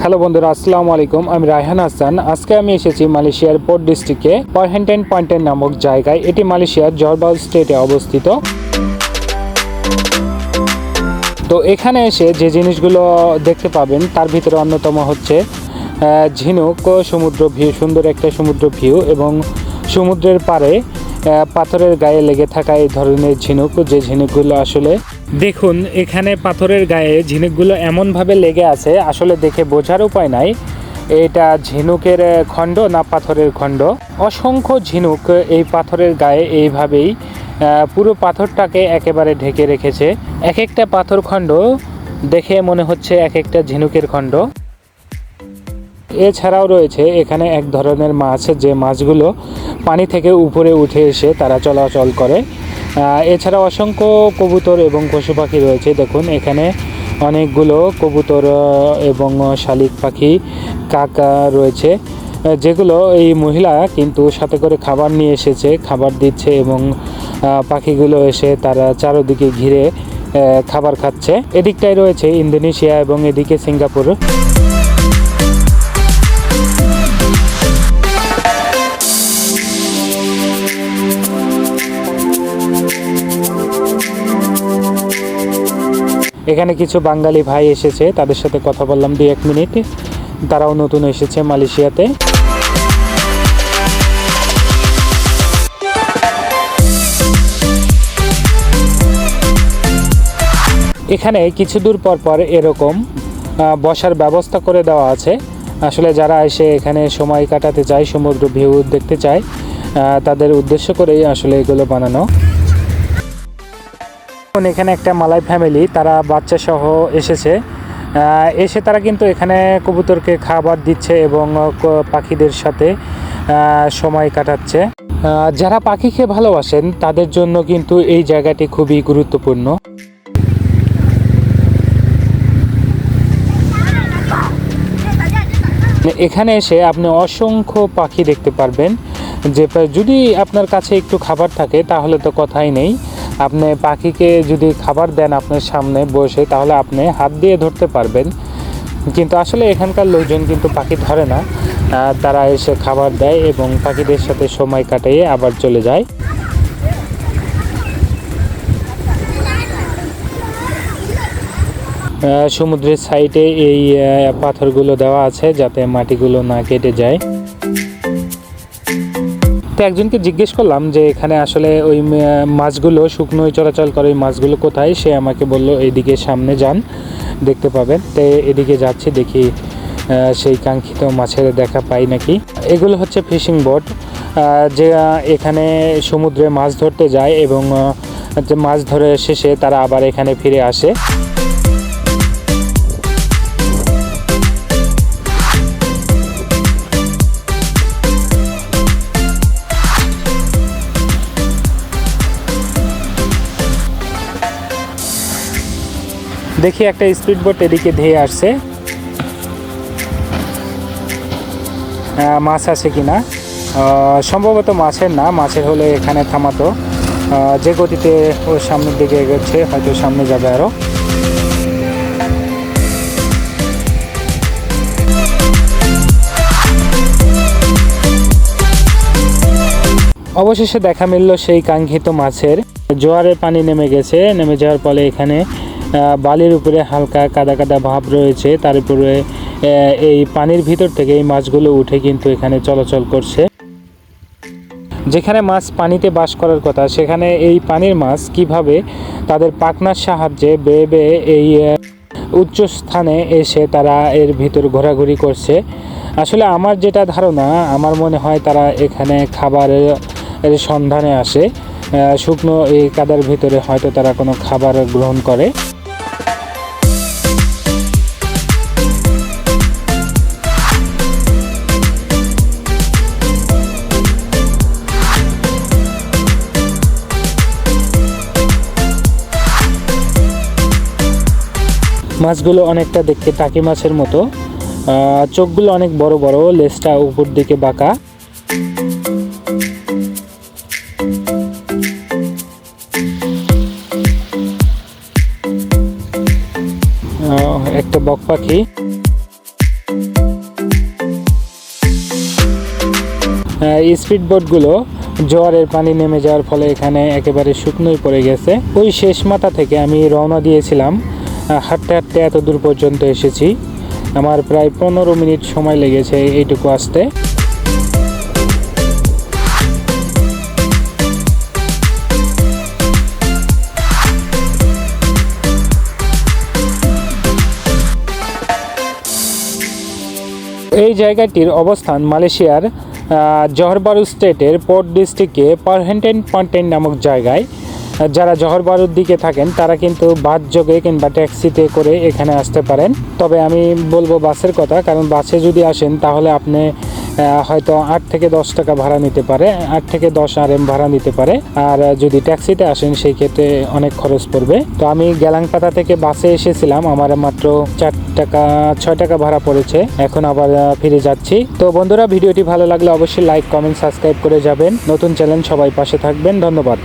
Hello বন্ধুরা, আসসালামু আলাইকুম। আমি রায়হান হাসান। আজকে আমি এসেছি মালয়েশিয়ার পোর্ট ডিস্ট্রিক্টে পরহেন্টেন পয়েন্টেন নামক জায়গায়। এটি মালয়েশিয়ার জহর স্টেটে অবস্থিত। তো এখানে এসে যে জিনিসগুলো দেখতে পাবেন তার ভিতরে অন্যতম হচ্ছে ঝিনুক, সমুদ্র ভিউ, সুন্দর একটা সমুদ্র ভিউ এবং সমুদ্রের পাড়ে পাথরের গায়ে লেগে থাকা এই ধরনের ঝিনুক, যে ঝিনুকগুলো আসলে দেখুন এখানে পাথরের গায়ে ঝিনুকগুলো এমনভাবে লেগে আছে, আসলে দেখে বোঝার উপায় নাই এটা ঝিনুকের খণ্ড না পাথরের খণ্ড। অসংখ্য ঝিনুক এই পাথরের গায়ে এইভাবেই পুরো পাথরটাকে একেবারে ঢেকে রেখেছে। এক একটা পাথর খণ্ড দেখে মনে হচ্ছে এক একটা ঝিনুকের খণ্ড। এছাড়াও রয়েছে এখানে এক ধরনের মাছ, যে মাছগুলো পানি থেকে উপরে উঠে এসে তারা চলাচল করে। এছাড়া অসংখ্য কবুতর এবং পশু পাখি রয়েছে। দেখুন এখানে অনেকগুলো কবুতর এবং শালিক পাখি, কাকা রয়েছে, যেগুলো এই মহিলা কিন্তু সাথে করে খাবার নিয়ে এসেছে, খাবার দিচ্ছে এবং পাখিগুলো এসে তারা চারদিকে ঘিরে খাবার খাচ্ছে। এদিকটায় রয়েছে ইন্দোনেশিয়া এবং এদিকে সিঙ্গাপুর। এখানে কিছু বাঙালি ভাই এসেছে, তাদের সাথে কথা বললাম 2-1 মিনিট। তারাও নতুন এসেছে মালয়েশিয়াতে। এখানে কিছু দূর পর পর এরকম বসার ব্যবস্থা করে দেওয়া আছে। আসলে যারা এসে এখানে সময় কাটাতে চায়, সমুদ্র ভিউ দেখতে চায়, তাদের উদ্দেশ্য করেই আসলে এগুলো বানানো। এখানে একটা মালয় ফ্যামিলি, তারা বাচ্চা সহ এসেছে। এসে তারা কিন্তু এখানে কবুতরকে খাবার দিচ্ছে এবং পাখিদের সাথে সময় কাটাচ্ছে। যারা পাখি খেয়ে ভালোবাসেন তাদের জন্য কিন্তু এই জায়গাটি খুবই গুরুত্বপূর্ণ। এখানে এসে আপনি অসংখ্য পাখি দেখতে পারবেন। যে যদি আপনার কাছে একটু খাবার থাকে তাহলে তো কথাই নেই। আপনি পাখিকে যদি খাবার দেন আপনার সামনে বসে, তাহলে আপনি হাত দিয়ে ধরতে পারবেন। কিন্তু আসলে এখানকার লোকজন কিন্তু পাখি ধরে না, তারা এসে খাবার দেয় এবং পাখিদের সাথে সময় কাটিয়ে আবার চলে যায়। সমুদ্রের সাইডে এই পাথরগুলো দেওয়া আছে যাতে মাটিগুলো না কেটে যায়। তো একজনকে জিজ্ঞেস করলাম যে এখানে আসলে ওই মাছগুলো শুকনোয় চলাচল করে, ওই মাছগুলো কোথায়। সে আমাকে বলল এইদিকে সামনে যান, দেখতে পাবেন। তো এদিকে যাচ্ছি, দেখি সেই কাঙ্ক্ষিত মাছের দেখা পাই নাকি। এগুলো হচ্ছে ফিশিং বোট, যে এখানে সমুদ্রে মাছ ধরতে যায় এবং মাছ ধরে শেষে তারা আবার এখানে ফিরে আসে। দেখি একটা স্পিড বোট এদিকে ধেয়ে আসছে, মাছ আছে কিনা। সম্ভবত মাছের না, মাছের হলে এখানে থামাতো। যে গতিতে ওর সামনের দিকে এগোচ্ছে, হয়তো সামনে যাবে আরও। অবশেষে দেখা মিলল সেই কাঙ্ক্ষিত মাছের। জোয়ারের পানি নেমে গেছে, নেমে যাওয়ার ফলে এখানে বালির উপরে হালকা কাদা কাদা ভাব রয়েছে। তার উপরে এই পানির ভিতর থেকে এই মাছগুলো উঠে কিন্তু এখানে চলাচল করছে। যেখানে মাছ পানিতে বাস করার কথা, সেখানে এই পানির মাছ কিভাবে তাদের পাখনার সাহায্যে বেয়ে বেয়ে এই উচ্চ স্থানে এসে তারা এর ভিতর ঘোরাঘুরি করছে। আসলে আমার যেটা ধারণা, আমার মনে হয় তারা এখানে খাবারের সন্ধানে আসে। শুকনো এই কাদার ভিতরে হয়তো তারা কোনো খাবার গ্রহণ করে। মাছগুলো অনেকটা দেখতে টাকি মাছের মতো, চোখগুলো অনেক বড় বড়, লেজটা উপর দিকে বাঁকা। একটা বক পাখি। স্পিড বোটগুলো জোয়ারের পানি নেমে যাওয়ার ফলে এখানে একেবারে শুকনোই পড়ে গেছে। ওই শেষ মাথা থেকে আমি রওনা দিয়েছিলাম, হাঁটতে হাঁটতে এত দূর পর্যন্ত এসেছি। আমার প্রায় 15 মিনিট সময় লেগেছে এইটুকু আসতে। এই জায়গাটির অবস্থান মালয়েশিয়ার জহর বারু স্টেটের পোর্ট ডিস্ট্রিক্টে পারহেন্টেন পন্টেন নামক জায়গায়। যারা জহর বারুর দিকে থাকেন তারা কিন্তু বাস যোগে কিংবা ট্যাক্সিতে করে এখানে আসতে পারেন। তবে আমি বলবো বাসের কথা, কারণ বাসে যদি আসেন তাহলে আপনি হয়তো 8 থেকে 10 টাকা ভাড়া নিতে পারে, 8 থেকে 10 RM ভাড়া নিতে পারে। আর যদি ট্যাক্সিতে আসেন সেই ক্ষেত্রে অনেক খরচ পড়বে। তো আমি গ্যালাংপাতা থেকে বাসে এসেছিলাম, আমার মাত্র 6 টাকা ভাড়া পড়েছে। এখন আবার ফিরে যাচ্ছি। তো বন্ধুরা, ভিডিওটি ভালো লাগলে অবশ্যই লাইক, কমেন্ট, সাবস্ক্রাইব করে যাবেন। নতুন চ্যানেল, সবাই পাশে থাকবেন। ধন্যবাদ।